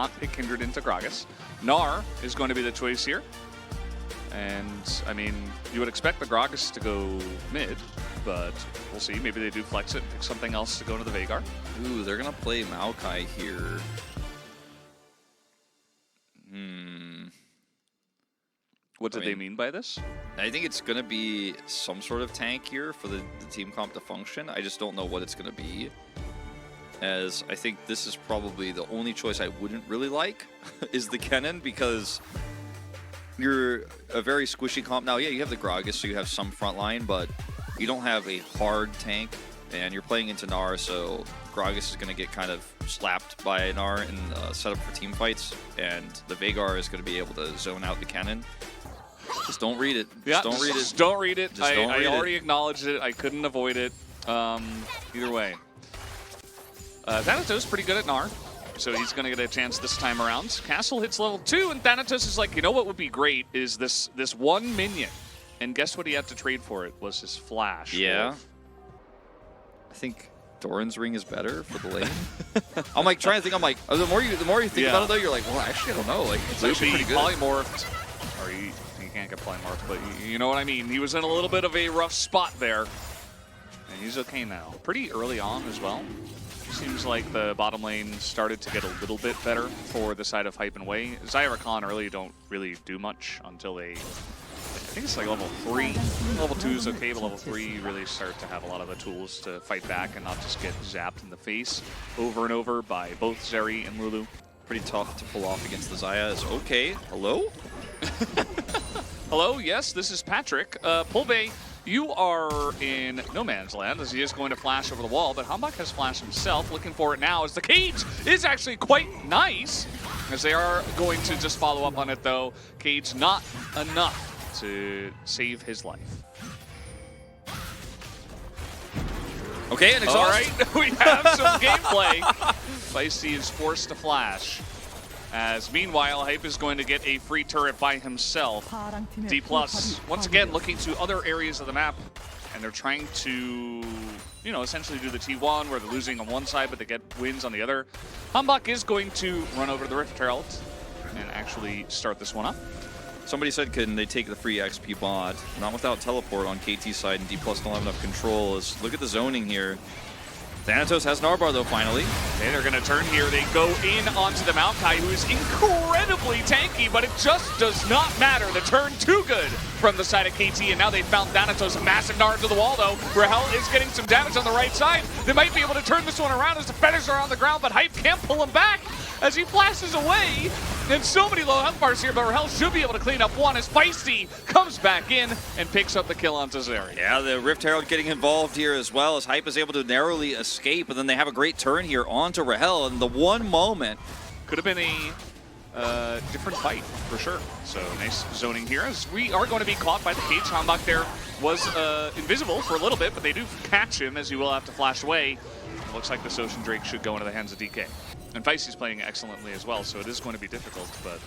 not pick Kindred into Gragas. Gnar is going to be the choice here. And, I mean, you would expect the Gragas to go mid, but we'll see. Maybe they do flex it, pick something else to go into the Veigar. Ooh, they're going to play Maokai here. What did they mean by this? I think it's going to be some sort of tank here for the team comp to function. I just don't know what it's going to be. As I think this is probably the only choice I wouldn't really like is the Kennen, because you're a very squishy comp. Now, yeah, you have the Gragas, so you have some front line, but you don't have a hard tank, and you're playing into Gnar, so Gragas is going to get kind of slapped by Gnar in setup for team fights, and the Veigar is going to be able to zone out the Kennen. Just don't read it. Yeah, don't read it. Just don't read it. I already it. acknowledged it. I couldn't avoid it. Either way. Thanatos is pretty good at Gnar, so he's going to get a chance this time around. Castle hits level 2, and Thanatos is like, you know what would be great is this one minion. And guess what he had to trade for it was his flash. Yeah. Wolf. I think Doran's ring is better for the lane. I'm like trying to think. I'm like, the more you think about it though, you're like, well, actually, I don't know. Like, it's actually pretty good. Polymorphed. Or he can't get polymorphed, but you know what I mean. He was in a little bit of a rough spot there, and he's okay now. Pretty early on as well. Seems like the bottom lane started to get a little bit better for the side of Hype and Wei. Zyra Khan early don't really do much until they, I think it's like level 3. Level 2 is okay, but level 3 you really start to have a lot of the tools to fight back and not just get zapped in the face over and over by both Zeri and Lulu. Pretty tough to pull off against the Xayah. Is okay. Hello? Hello, yes, this is Patrick. Pulbay, you are in no man's land as he is going to flash over the wall, but Hambach has flashed himself, looking for it now as the cage is actually quite nice, as they are going to just follow up on it though. Cage not enough to save his life. Okay, and exhaust. All right, we have some gameplay. Feisty is forced to flash. As meanwhile, Hype is going to get a free turret by himself. D+, once again, looking to other areas of the map, and they're trying to, you know, essentially do the T1, where they're losing on one side, but they get wins on the other. Hambach is going to run over to the Rift Herald and actually start this one up. Somebody said, can they take the free XP bot? Not without teleport on KT's side, and D+ don't have enough control. Look at the zoning here. Thanatos has Narbar though, finally. Okay, they're going to turn here. They go in onto the Maokai, who is incredibly tanky, but it just does not matter. The turn too good from the side of KT, and now they found Thanatos. A massive Gnar to the wall though. Rahel is getting some damage on the right side. They might be able to turn this one around as the feathers are on the ground, but Hype can't pull him back as he flashes away. And so many low health bars here, but Rahel should be able to clean up one as Feisty comes back in and picks up the kill on Zeri. Yeah, the Rift Herald getting involved here as well, as Hype is able to narrowly escape, and then they have a great turn here onto Rahel, and the one moment could have been a different fight for sure. So nice zoning here as we are going to be caught by the cage. Hambach there was invisible for a little bit, but they do catch him as he will have to flash away. It looks like this Ocean Drake should go into the hands of DK. And Feisty's playing excellently as well, so it is going to be difficult, but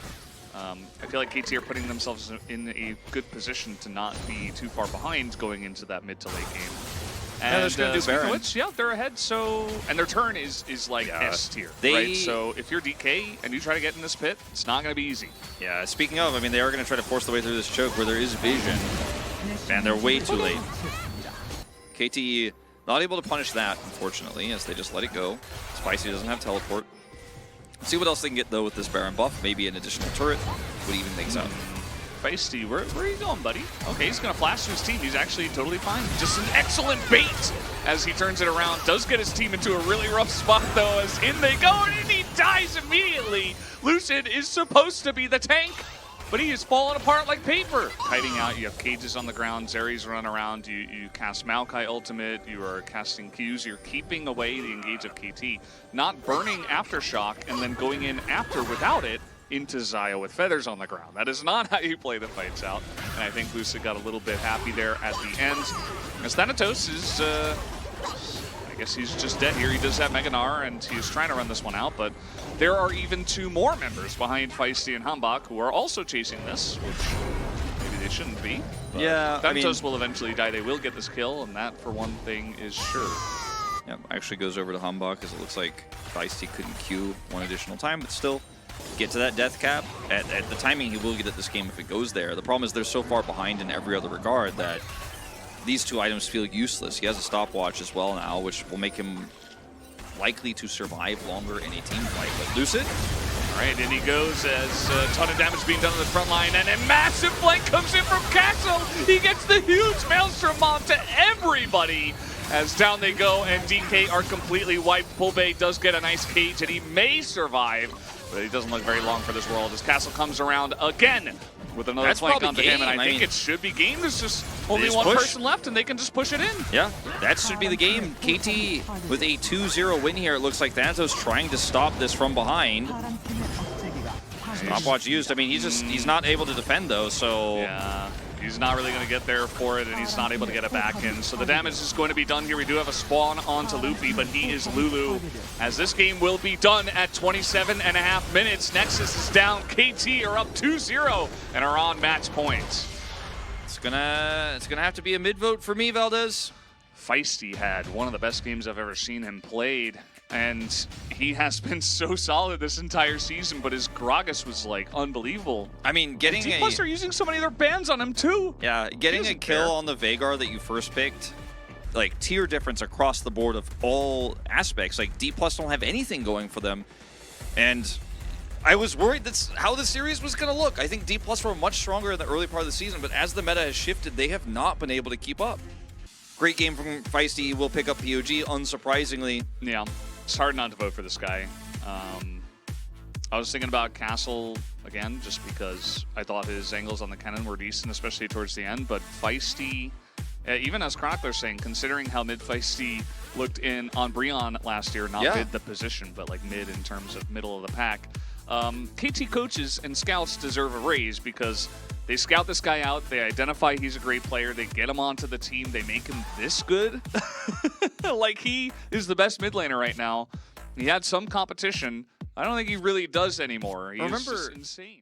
I feel like KT are putting themselves in a good position to not be too far behind going into that mid to late game. And they're just going to do Baron. Yeah, they're ahead, so... And their turn is like S tier, right? So if you're DK and you try to get in this pit, it's not going to be easy. Yeah, speaking of, I mean, they are going to try to force their way through this choke where there is vision, and they're way too late. KT not able to punish that, unfortunately, as they just let it go. Spicy doesn't have teleport. Let's see what else they can get, though, with this Baron buff. Maybe an additional turret would even things out. Feisty, where are you going, buddy? Okay, he's going to flash to his team. He's actually totally fine. Just an excellent bait as he turns it around. Does get his team into a really rough spot, though, as in they go, and he dies immediately. Lucid is supposed to be the tank, but he is falling apart like paper. Hiding out, you have cages on the ground, Zeri's run around, you cast Maokai ultimate, you are casting Qs, you're keeping away the engage of KT, not burning Aftershock and then going in after without it into Xayah with feathers on the ground. That is not how you play the fights out, and I think Lucid got a little bit happy there at the end. As Thanatos is, I guess he's just dead here. He does have Mega Gnar, and he's trying to run this one out, but there are even two more members behind Feisty and Hambach who are also chasing this, which maybe they shouldn't be. But yeah, Thanatos will eventually die. They will get this kill, and that, for one thing, is sure. Yeah, actually goes over to Hambach, because it looks like Feisty couldn't queue one additional time, but still, get to that death cap. At the timing he will get at this game if it goes there. The problem is they're so far behind in every other regard that these two items feel useless. He has a stopwatch as well now, which will make him likely to survive longer in a team fight. But Lucid. All right, and he goes as a ton of damage being done on the front line, and a massive flank comes in from Castle. He gets the huge Maelstrom bomb to everybody as down they go, and DK are completely wiped. Pulbay does get a nice cage, and he may survive, but he doesn't look very long for this world as Castle comes around again with another flank onto him, and I think it should be game. There's just only one person left, and they can just push it in. Yeah, that should be the game. KT with a 2-0 win here. It looks like Thanatos trying to stop this from behind. Stopwatch used. I mean, he's not able to defend, though, so... Yeah, he's not really going to get there for it, and he's not able to get it back in. So the damage is going to be done here. We do have a spawn onto Luffy, but he is Lulu, as this game will be done at 27.5 minutes. Nexus is down. KT are up 2-0 and are on match points. It's gonna have to be a mid-vote for me, Valdez. Feisty had one of the best games I've ever seen him played, and he has been so solid this entire season, but his Gragas was like unbelievable. I mean, getting D+ are using so many of their bans on him too. Yeah, getting a kill on the Veigar that you first picked, like tier difference across the board of all aspects. Like D+ don't have anything going for them, and I was worried that's how the series was going to look. I think D+ were much stronger in the early part of the season, but as the meta has shifted, they have not been able to keep up. Great game from Feisty. He will pick up POG, unsurprisingly. Yeah, it's hard not to vote for this guy. I was thinking about Castle again, just because I thought his angles on the cannon were decent, especially towards the end. But Feisty, even as Chronicler's saying, considering how mid Feisty looked in on Breon last year, not mid the position, but like mid in terms of middle of the pack. KT coaches and scouts deserve a raise because they scout this guy out, they identify he's a great player, they get him onto the team, they make him this good. Like, he is the best mid laner right now. He had some competition. I don't think he really does anymore. He's just insane.